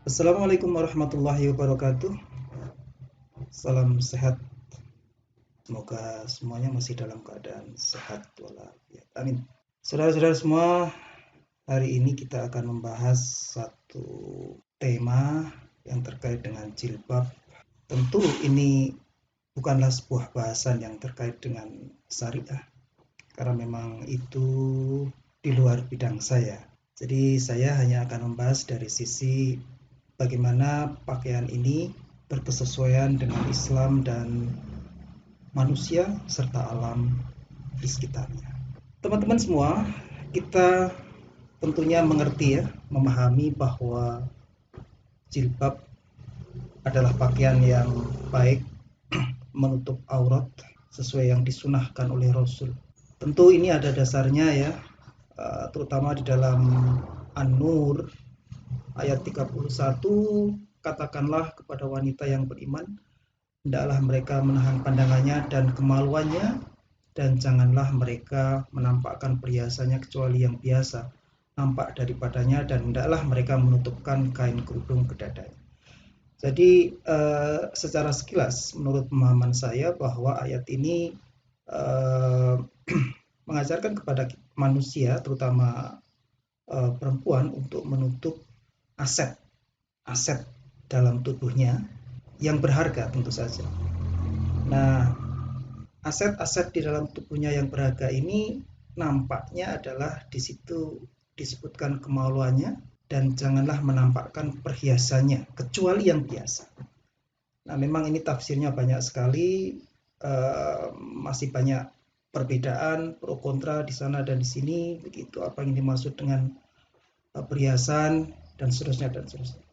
Assalamualaikum warahmatullahi wabarakatuh. Salam sehat. Semoga semuanya masih dalam keadaan sehat walafiat. Amin. Saudara-saudara semua, hari ini kita akan membahas satu tema yang terkait dengan jilbab. Tentu ini bukanlah sebuah bahasan yang terkait dengan syariah, karena memang itu di luar bidang saya. Jadi saya hanya akan membahas dari sisi bagaimana pakaian ini berkesesuaian dengan Islam dan manusia serta alam di sekitarnya. Teman-teman semua, kita tentunya mengerti ya, memahami bahwa jilbab adalah pakaian yang baik menutup aurat sesuai yang disunahkan oleh Rasul. Tentu ini ada dasarnya ya, terutama di dalam An-Nur ayat 31, katakanlah kepada wanita yang beriman, hendaklah mereka menahan pandangannya dan kemaluannya, dan janganlah mereka menampakkan perhiasannya kecuali yang biasa nampak daripadanya, dan hendaklah mereka menutupkan kain kerudung ke dadanya. Jadi secara sekilas menurut pemahaman saya bahwa ayat ini mengajarkan kepada manusia, terutama perempuan, untuk menutup aset dalam tubuhnya yang berharga tentu saja. Nah, aset-aset di dalam tubuhnya yang berharga ini nampaknya adalah di situ disebutkan kemaluannya, dan janganlah menampakkan perhiasannya kecuali yang biasa. Nah, memang ini tafsirnya banyak sekali, masih banyak perbedaan pro kontra di sana dan di sini, begitu apa yang dimaksud dengan perhiasan dan seterusnya dan seterusnya.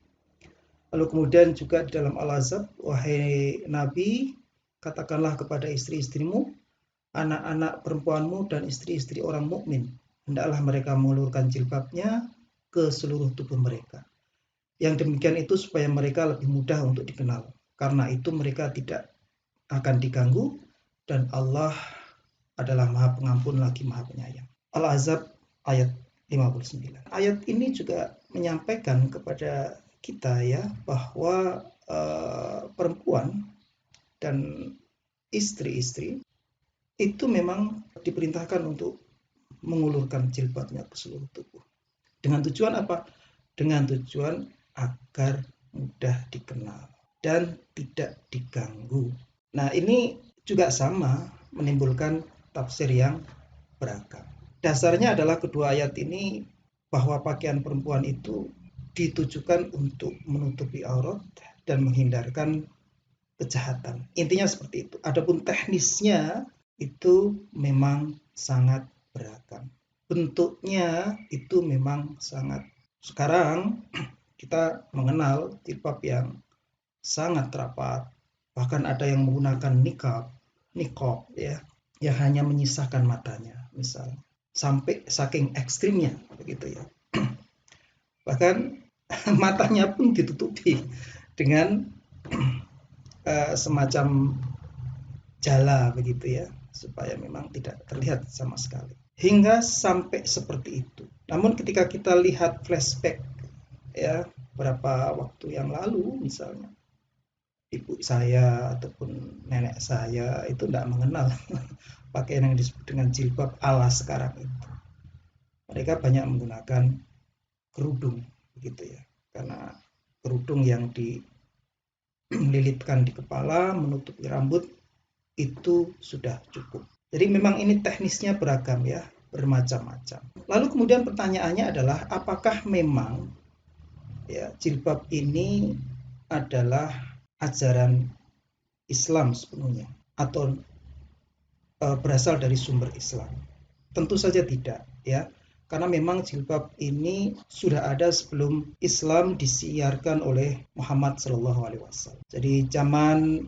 Lalu kemudian juga di dalam Al-Ahzab, wahai Nabi, katakanlah kepada istri-istrimu, anak-anak perempuanmu dan istri-istri orang mukmin, hendaklah mereka mengulurkan jilbabnya ke seluruh tubuh mereka. Yang demikian itu supaya mereka lebih mudah untuk dikenal. Karena itu mereka tidak akan diganggu, dan Allah adalah Maha Pengampun lagi Maha Penyayang. Al-Ahzab ayat 59. Ayat ini juga menyampaikan kepada kita ya bahwa perempuan dan istri-istri itu memang diperintahkan untuk mengulurkan jilbabnya ke seluruh tubuh. Dengan tujuan apa? Dengan tujuan agar mudah dikenal dan tidak diganggu. Nah, ini juga sama menimbulkan tafsir yang beragam. Dasarnya adalah kedua ayat ini bahwa pakaian perempuan itu ditujukan untuk menutupi aurat dan menghindarkan kejahatan. Intinya seperti itu. Adapun teknisnya itu memang sangat beragam. Bentuknya itu memang sangat. Sekarang kita mengenal jilbab yang sangat rapat. Bahkan ada yang menggunakan niqab ya, yang hanya menyisakan matanya misalnya. Sampai saking ekstrimnya begitu ya. Bahkan matanya pun ditutupi dengan semacam jala begitu ya, supaya memang tidak terlihat sama sekali. Hingga sampai seperti itu. Namun ketika kita lihat flashback ya, beberapa waktu yang lalu misalnya, ibu saya ataupun nenek saya itu tidak mengenal pakaian yang disebut dengan jilbab ala sekarang itu. Mereka banyak menggunakan kerudung begitu ya, karena kerudung yang dililitkan di kepala menutupi rambut itu sudah cukup. Jadi memang ini teknisnya beragam ya, bermacam-macam. Lalu kemudian pertanyaannya adalah apakah memang ya jilbab ini adalah ajaran Islam sepenuhnya atau berasal dari sumber Islam? Tentu saja tidak ya. Karena memang jilbab ini sudah ada sebelum Islam disiarkan oleh Muhammad SAW. Jadi zaman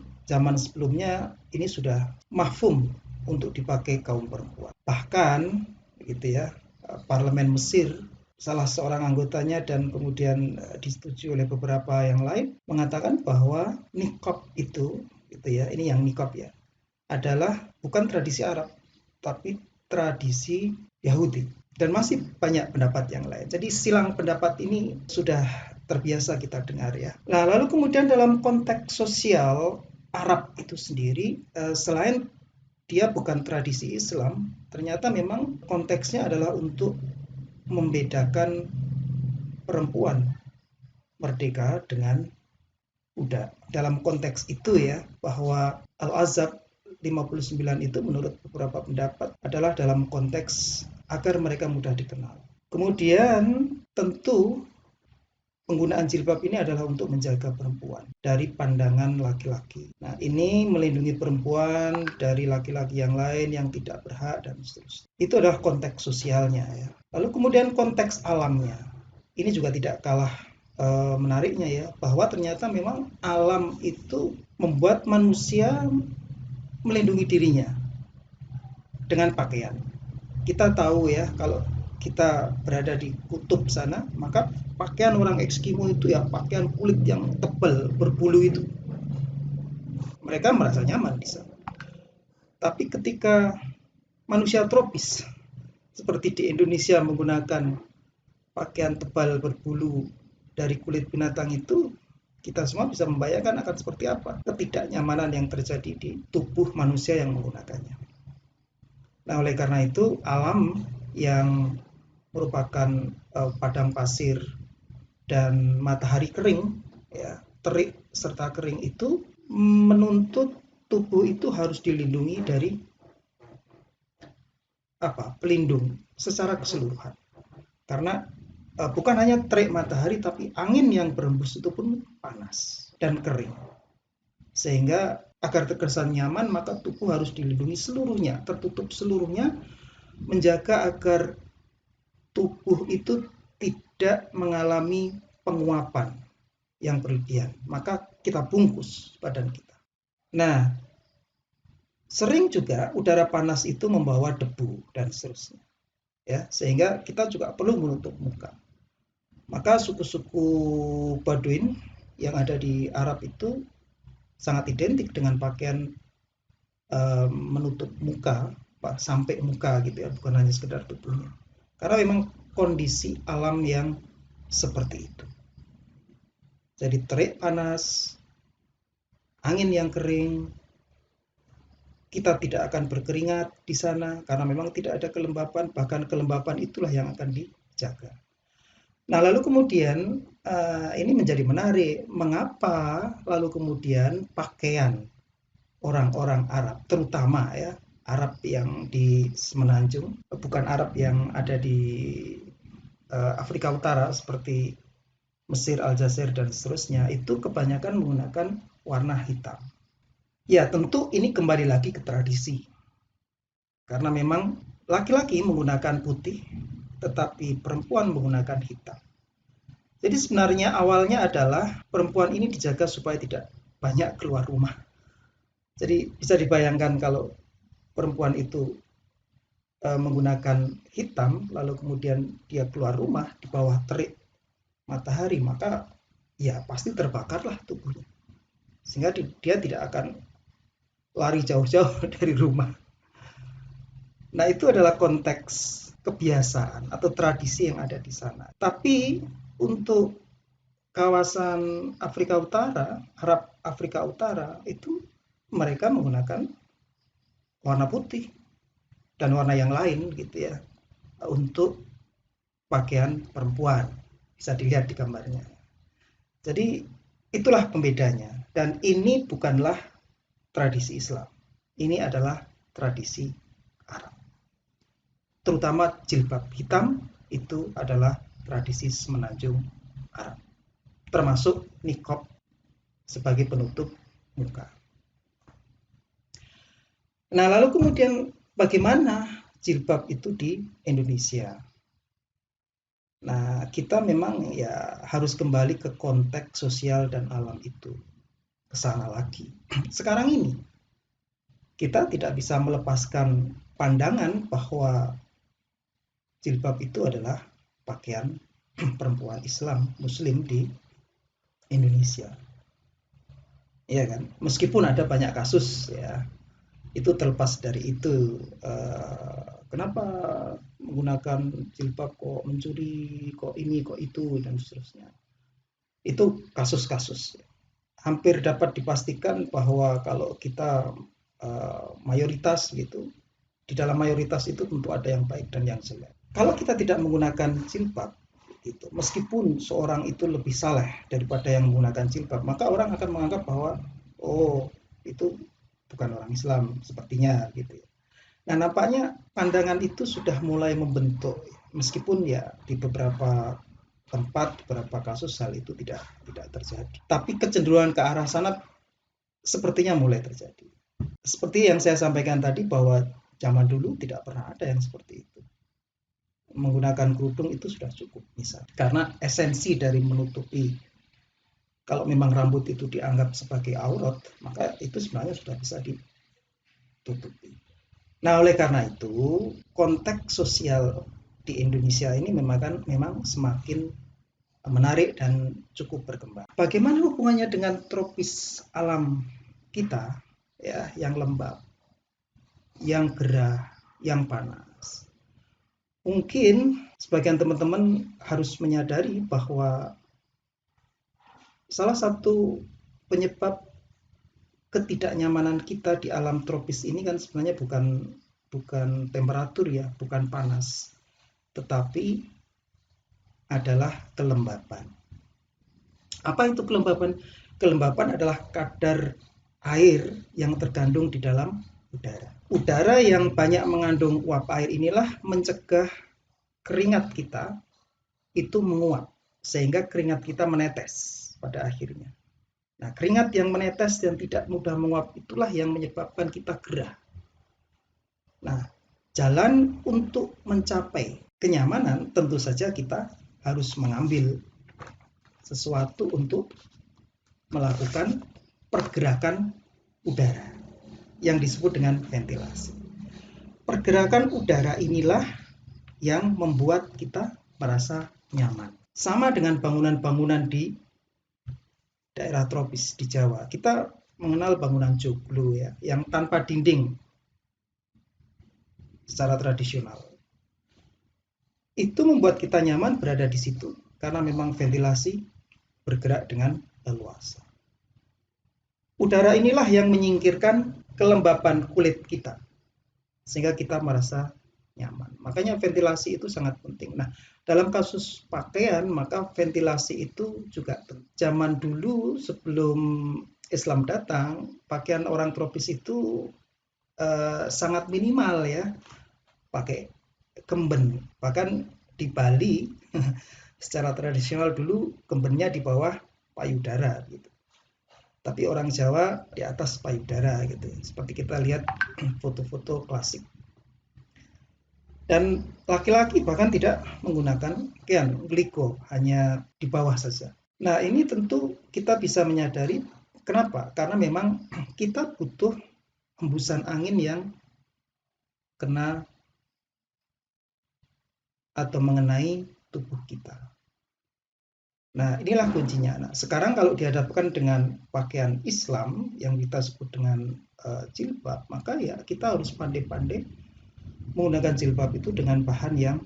sebelumnya ini sudah mahfum untuk dipakai kaum perempuan. Bahkan gitu ya, parlemen Mesir salah seorang anggotanya dan kemudian disetujui oleh beberapa yang lain mengatakan bahwa niqab itu gitu ya, ini yang niqab ya, adalah bukan tradisi Arab tapi tradisi Yahudi. Dan masih banyak pendapat yang lain. Jadi silang pendapat ini sudah terbiasa kita dengar ya. Nah, lalu kemudian dalam konteks sosial Arab itu sendiri, selain dia bukan tradisi Islam, ternyata memang konteksnya adalah untuk membedakan perempuan merdeka dengan budak. Dalam konteks itu ya, bahwa Al-Azab 59 itu menurut beberapa pendapat adalah dalam konteks agar mereka mudah dikenal. Kemudian tentu penggunaan jilbab ini adalah untuk menjaga perempuan dari pandangan laki-laki. Nah, ini melindungi perempuan dari laki-laki yang lain yang tidak berhak dan seterusnya. Itu adalah konteks sosialnya ya. Lalu kemudian konteks alamnya. Ini juga tidak kalah menariknya ya, bahwa ternyata memang alam itu membuat manusia melindungi dirinya dengan pakaian. Kita tahu ya, kalau kita berada di kutub sana, maka pakaian orang Eskimo itu ya pakaian kulit yang tebal, berbulu itu. Mereka merasa nyaman di sana. Tapi ketika manusia tropis, seperti di Indonesia menggunakan pakaian tebal berbulu dari kulit binatang itu, kita semua bisa membayangkan akan seperti apa ketidaknyamanan yang terjadi di tubuh manusia yang menggunakannya. Nah, oleh karena itu, alam yang merupakan padang pasir dan matahari kering, ya, terik serta kering itu menuntut tubuh itu harus dilindungi dari pelindung secara keseluruhan. Karena bukan hanya terik matahari, tapi angin yang berembus itu pun panas dan kering. Sehingga agar terkesan nyaman, maka tubuh harus dilindungi seluruhnya, tertutup seluruhnya, menjaga agar tubuh itu tidak mengalami penguapan yang berlebihan. Maka kita bungkus badan kita. Nah, sering juga udara panas itu membawa debu dan seterusnya. Ya, sehingga kita juga perlu menutup muka. Maka suku-suku Baduin yang ada di Arab itu sangat identik dengan pakaian menutup muka, sampai muka gitu ya, bukan hanya sekedar tubuhnya. Karena memang kondisi alam yang seperti itu. Jadi terik panas, angin yang kering, kita tidak akan berkeringat di sana karena memang tidak ada kelembapan, bahkan kelembapan itulah yang akan dijaga. Nah, lalu kemudian ini menjadi menarik, mengapa lalu kemudian pakaian orang-orang Arab, terutama ya Arab yang di Semenanjung, bukan Arab yang ada di Afrika Utara seperti Mesir, Aljazair dan seterusnya, itu kebanyakan menggunakan warna hitam. Ya, tentu ini kembali lagi ke tradisi. Karena memang laki-laki menggunakan putih, tetapi perempuan menggunakan hitam. Jadi sebenarnya awalnya adalah perempuan ini dijaga supaya tidak banyak keluar rumah. Jadi bisa dibayangkan kalau perempuan itu menggunakan hitam, lalu kemudian dia keluar rumah di bawah terik matahari, maka ya pasti terbakarlah tubuhnya. Sehingga dia tidak akan lari jauh-jauh dari rumah. Nah, itu adalah konteks kebiasaan atau tradisi yang ada di sana. Tapi untuk kawasan Afrika Utara, Arab Afrika Utara, itu mereka menggunakan warna putih dan warna yang lain gitu ya untuk pakaian perempuan. Bisa dilihat di gambarnya. Jadi itulah pembedanya, dan ini bukanlah tradisi Islam. Ini adalah tradisi Arab. Terutama jilbab hitam itu adalah tradisi Semenanjung Arab. Termasuk niqab sebagai penutup muka. Nah, lalu kemudian bagaimana jilbab itu di Indonesia? Nah, kita memang ya harus kembali ke konteks sosial dan alam itu, ke sana lagi. Sekarang ini kita tidak bisa melepaskan pandangan bahwa jilbab itu adalah pakaian perempuan Islam Muslim di Indonesia. Ya kan? Meskipun ada banyak kasus ya, itu terlepas dari itu. Kenapa menggunakan jilbab kok mencuri, kok ini, kok itu dan seterusnya. Itu kasus-kasus. Hampir dapat dipastikan bahwa kalau kita mayoritas gitu, di dalam mayoritas itu tentu ada yang baik dan yang jelek. Kalau kita tidak menggunakan jilbab, gitu, meskipun seorang itu lebih saleh daripada yang menggunakan jilbab, maka orang akan menganggap bahwa oh itu bukan orang Islam sepertinya gitu. Nah, nampaknya pandangan itu sudah mulai membentuk, meskipun ya di beberapa tempat, beberapa kasus hal itu tidak terjadi. Tapi kecenderungan ke arah sana sepertinya mulai terjadi. Seperti yang saya sampaikan tadi bahwa zaman dulu tidak pernah ada yang seperti itu. Menggunakan kerudung itu sudah cukup misal. Karena esensi dari menutupi, kalau memang rambut itu dianggap sebagai aurat, maka itu sebenarnya sudah bisa ditutupi. Nah, oleh karena itu, konteks sosial di Indonesia ini memang semakin menarik dan cukup berkembang. Bagaimana hubungannya dengan tropis alam kita, ya, yang lembab, yang gerah, yang panas? Mungkin sebagian teman-teman harus menyadari bahwa salah satu penyebab ketidaknyamanan kita di alam tropis ini kan sebenarnya bukan temperatur ya, bukan panas, tetapi adalah kelembapan. Apa itu kelembapan? Kelembapan adalah kadar air yang terkandung di dalam udara. Udara yang banyak mengandung uap air inilah mencegah keringat kita itu menguap, sehingga keringat kita menetes pada akhirnya. Nah, keringat yang menetes dan tidak mudah menguap itulah yang menyebabkan kita gerah. Nah, jalan untuk mencapai kenyamanan tentu saja kita harus mengambil sesuatu untuk melakukan pergerakan udara yang disebut dengan ventilasi. Pergerakan udara inilah yang membuat kita merasa nyaman. Sama dengan bangunan-bangunan di daerah tropis di Jawa. Kita mengenal bangunan joglo ya, yang tanpa dinding secara tradisional. Itu membuat kita nyaman berada di situ karena memang ventilasi bergerak dengan leluasa. Udara inilah yang menyingkirkan kelembapan kulit kita sehingga kita merasa nyaman. Makanya ventilasi itu sangat penting. Nah, dalam kasus pakaian maka ventilasi itu juga zaman dulu sebelum Islam datang, pakaian orang tropis itu sangat minimal ya, pakai kemben. Bahkan di Bali secara tradisional dulu kembennya di bawah payudara gitu. Tapi orang Jawa di atas payudara gitu. Seperti kita lihat foto-foto klasik. Dan laki-laki bahkan tidak menggunakan pakaian gliko, hanya di bawah saja. Nah, ini tentu kita bisa menyadari kenapa? Karena memang kita butuh hembusan angin yang kena atau mengenai tubuh kita. Nah, inilah kuncinya. Nah, sekarang kalau dihadapkan dengan pakaian Islam yang kita sebut dengan jilbab, maka ya kita harus pandai-pandai menggunakan jilbab itu dengan bahan yang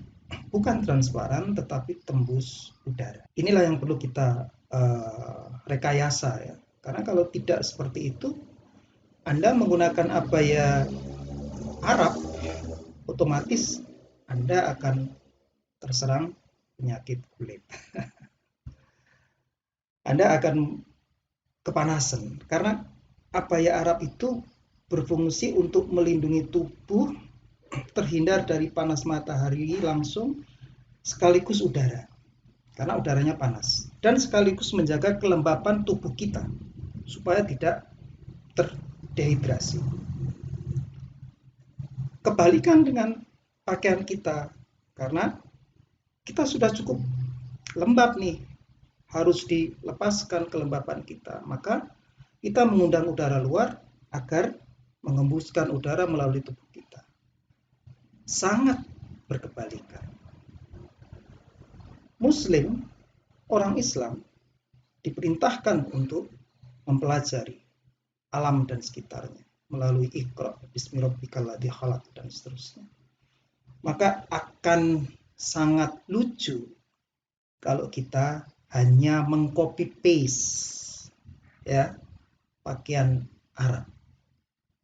bukan transparan tetapi tembus udara. Inilah yang perlu kita rekayasa ya. Karena kalau tidak seperti itu, Anda menggunakan abaya Arab, otomatis Anda akan terserang penyakit kulit. Anda akan kepanasan karena abaya Arab itu berfungsi untuk melindungi tubuh terhindar dari panas matahari langsung sekaligus udara karena udaranya panas dan sekaligus menjaga kelembapan tubuh kita supaya tidak terdehidrasi. Kebalikan dengan pakaian kita karena kita sudah cukup lembab nih, harus dilepaskan kelembapan kita, maka kita mengundang udara luar agar mengembuskan udara melalui tubuh kita. Sangat berkebalikan. Muslim, orang Islam, diperintahkan untuk mempelajari alam dan sekitarnya melalui Iqra, Bismillahirrahmanirrahim, khalaq dan seterusnya. Maka akan sangat lucu kalau kita hanya mengcopy paste ya pakaian Arab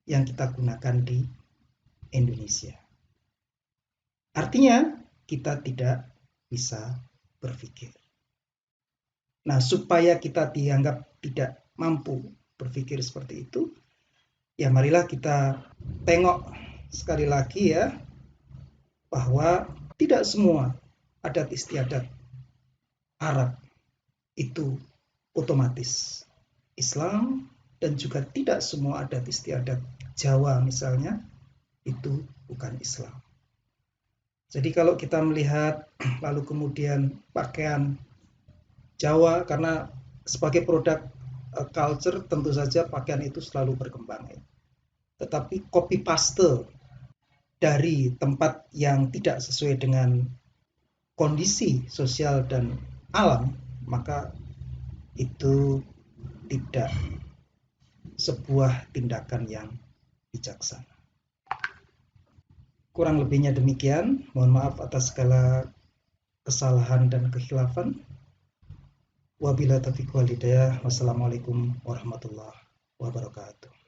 yang kita gunakan di Indonesia. Artinya kita tidak bisa berpikir. Nah, supaya kita dianggap tidak mampu berpikir seperti itu, ya marilah kita tengok sekali lagi ya, bahwa tidak semua adat istiadat Arab itu otomatis Islam, dan juga tidak semua adat istiadat Jawa misalnya itu bukan Islam. Jadi kalau kita melihat lalu kemudian pakaian Jawa, karena sebagai produk culture tentu saja pakaian itu selalu berkembang ya. Tetapi copy paste dari tempat yang tidak sesuai dengan kondisi sosial dan alam, maka itu tidak sebuah tindakan yang bijaksana. Kurang lebihnya demikian. Mohon maaf atas segala kesalahan dan kekhilafan. Wabillahi taufiq wal hidayah. Wassalamualaikum warahmatullahi wabarakatuh.